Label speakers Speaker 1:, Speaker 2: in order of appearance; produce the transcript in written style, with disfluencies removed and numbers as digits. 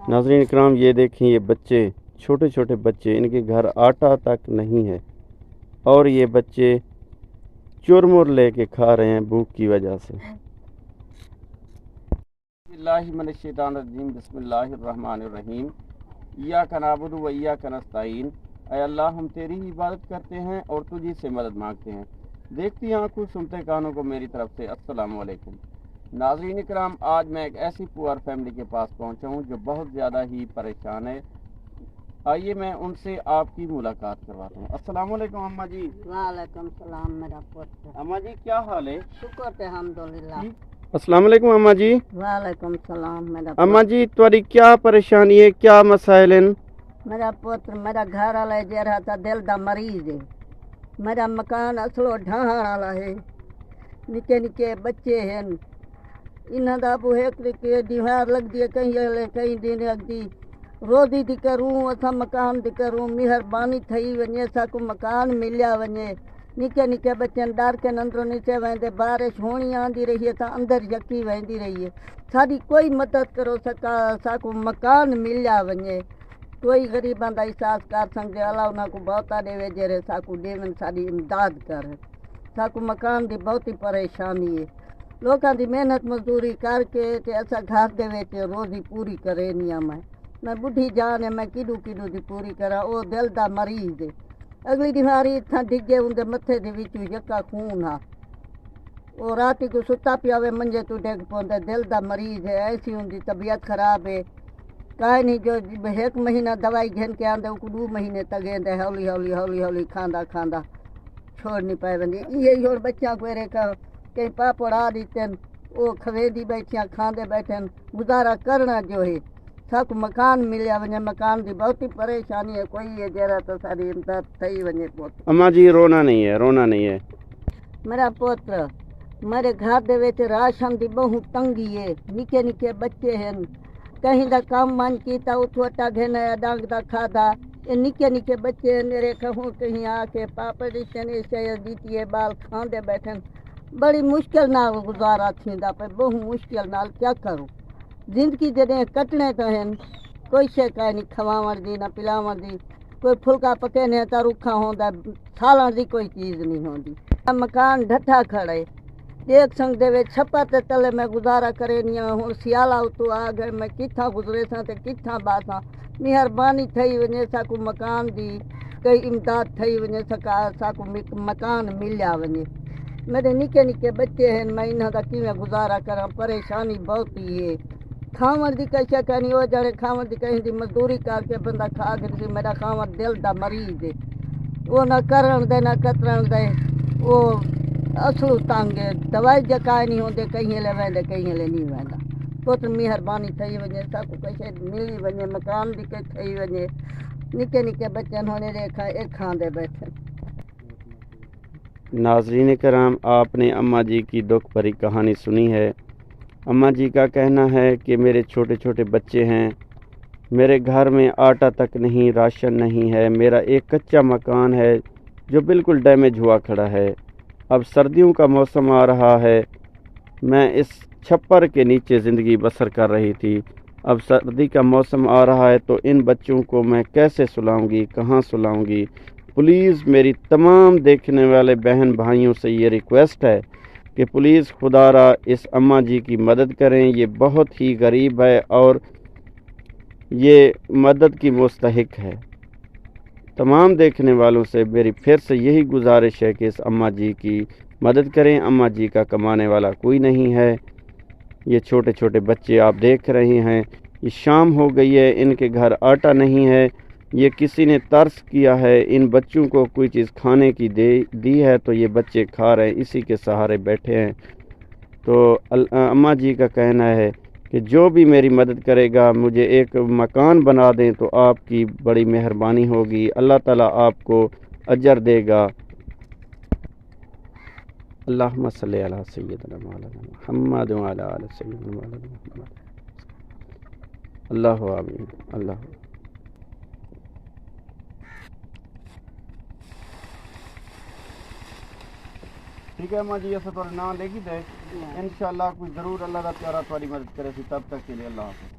Speaker 1: ناظرین اکرام، یہ دیکھیں، یہ بچے، چھوٹے چھوٹے بچے، ان کے گھر آٹا تک نہیں ہے، اور یہ بچے چرمر لے کے کھا رہے ہیں بھوک کی وجہ سے۔ بسم اللہ من الشیطان الرجیم، بسم اللہ الرحمن الرحیم۔ ایاک نعبد و ایاک نستعین، اے اللہ ہم تیری ہی عبادت کرتے ہیں اور تجھی سے مدد مانگتے ہیں۔ دیکھتی آنکھوں، سنتے کانوں کو میری طرف سے السلام علیکم۔ ناظرین اکرام، آج میں ایک ایسی پوئر فیملی کے پاس پہنچا ہوں جو بہت زیادہ ہی پریشان ہے۔ آئیے میں ان سے آپ کی ملاقات کرواتا ہوں۔ السلام علیکم اماں جی۔
Speaker 2: وعلیکم السلام میرا پوت۔
Speaker 1: اماں جی کیا حال ہے؟
Speaker 2: شکر الحمدللہ۔
Speaker 1: السلام علیکم اماں جی۔
Speaker 2: وعلیکم السلام میرا
Speaker 1: اماں جی، تمہاری کیا پریشانی ہے، کیا مسائل ہیں؟
Speaker 2: میرا پوتر، میرا گھر والا جہاں تھا دل دا مریض ہے، میرا مکان اصلو ڈھاہن والا ہے، نکے نکے بچے ہیں، انہاں دا ابو ایک دیوار لگدی ہے، کہیں دن لگدی، روزی دی کروں اسا مکان دی کروں، مہربانی تھئی ونجے ساکو مکان ملیا ونجے۔ نکے نکے بچے ڈر کے اندروں نیچے ویندے، بارش ہونی آندی رہی ہے تا اندر یکی ویندی رہی ہے، ساری کوئی مدد کرو ساکو مکان ملیا ونجے، کوئی غریباں دا احساس کر سکدے، اللہ انہاں کو بہتا دے جڑے ساکو دیون، ساری امداد کر، ساکو مکان دی بہتی پریشانی ہے، لوکاں دی محنت مزدوری کر کے تے اسا گھر دے وچ روزی پوری کرے نیا میں بڈھی جان ہے، میں کیڈو دی پوری کراں، او دل دا مریض ہے، اگلی بیماری اتھاں ڈگے اون دے متھے دے وچوں یکا خون ہا، او راتی کو ستا پیا وے منجے تو ڈگ پوندا، دل دا مریض ہے، ایسی ان دی طبیعت خراب ہے، کائیں نہیں جو ایک مہینہ دوائی گھن کے آندے کو 2 مہینے تگے دے، ہولی ہولی ہولی ہولی کھاندا کھاندا چھوڑ نہیں پائے وندی، یہ اور بچیاں کو ریکا کئی پاپڑ آ دیتن، او کھویندی بیٹھیاں کھاندے بیٹھن، گزارا کرنا جو ہے، ساکو مکان ملیا ونجے، مکان دی بہتی پریشانی ہے، کوئی یہ جرا تو ساری امداد تھئی ونجے پوت۔
Speaker 1: اماں جی رونا نہیں ہے، رونا نہیں ہے۔
Speaker 2: میرا پوتر، میرے گھر دے وچ راشن دی بہت تنگی ہے، نکے نکے بچے ہیں، کہیں دا کام من کیتا اتھو اٹا گھن آیا ڈانگ دا کھادا، یہ نکے نکے بچے ہیں، میرے کہوں کہیں آ کے پاپڑ دیتن، ایسے دیتی ہے بال کھاندے بیٹھن، بڑی مشکل نال گزارا تھیندا پہ، بہت مشکل نال، کیا کروں، زندگی جدیں کٹنے تو ہیں، کوئی شے کائیں نہیں کھواون دی نہ پلاون دی، کوئی پھلکا پکینے تا رکھا ہوندا، کھالن دی کوئی چیز نہیں ہوندی، مکان ڈھٹا کھڑے، ایک سنگ دے وچ چھپر تے تلے میں گزارا کرے نیا، ہن سیالہ اتو آ گئے، میں کتھاں گزرے ساں تے کتھاں باساں، مہربانی تھئی ونجے ساکو مکان دی کئی امداد تھئی ونجے ساکو مکان ملیا ونجے، میرے نکے نکے بچے ہیں، میں انہاں دا کیویں گزارا کراں، پریشانی بہت ہی ہے، کھاون دی کئی شے نہیں، او جڑے کھاون دی کہیں دی مزدوری کر کے بندہ کھا کے، میرا کھاون دل دا مریض ہے، وہ نہ کرن دے نہ کترن دے، وہ اصلو تنگ ہے، دوائی جکائے نہیں ہوندے، کہیں لے ویندے کہیں لے نہیں ویندا، پوت مہربانی تھئی ونجے ساکو کہیں ملی ونجے، مکان دی کئی تھئی ونجے، نکے نکے بچن ہونے ریکھا ایک کھاندے بیٹھے۔
Speaker 1: ناظرین کرام، آپ نے اماں جی کی دکھ بھری کہانی سنی ہے۔ اماں جی کا کہنا ہے کہ میرے چھوٹے چھوٹے بچے ہیں، میرے گھر میں آٹا تک نہیں، راشن نہیں ہے، میرا ایک کچا مکان ہے جو بالکل ڈیمیج ہوا کھڑا ہے، اب سردیوں کا موسم آ رہا ہے، میں اس چھپر کے نیچے زندگی بسر کر رہی تھی، اب سردی کا موسم آ رہا ہے تو ان بچوں کو میں کیسے سلاؤں گی، کہاں سلاؤں گی؟ پلیز میری تمام دیکھنے والے بہن بھائیوں سے یہ ریکویسٹ ہے کہ پلیز خدا را اس اماں جی کی مدد کریں، یہ بہت ہی غریب ہے اور یہ مدد کی مستحق ہے۔ تمام دیکھنے والوں سے میری پھر سے یہی گزارش ہے کہ اس اماں جی کی مدد کریں، اماں جی کا کمانے والا کوئی نہیں ہے، یہ چھوٹے چھوٹے بچے آپ دیکھ رہے ہیں، یہ شام ہو گئی ہے، ان کے گھر آٹا نہیں ہے، یہ کسی نے ترس کیا ہے، ان بچوں کو کوئی چیز کھانے کی دی ہے تو یہ بچے کھا رہے ہیں، اسی کے سہارے بیٹھے ہیں۔ تو اماں جی کا کہنا ہے کہ جو بھی میری مدد کرے گا، مجھے ایک مکان بنا دیں تو آپ کی بڑی مہربانی ہوگی، اللہ تعالیٰ آپ کو اجر دے گا۔ اللہم صلی علی سیدنا مولانا محمد وعلی آل سیدنا مولانا محمد، اللہ آمین، اللہ ٹھیک ہے اماں جی اسے تھوڑا نام لے کے دے انشاءاللہ کوئی ضرور اللہ کا پیارا تھوڑی مدد کرے سی تب تک کے لیے اللہ حافظ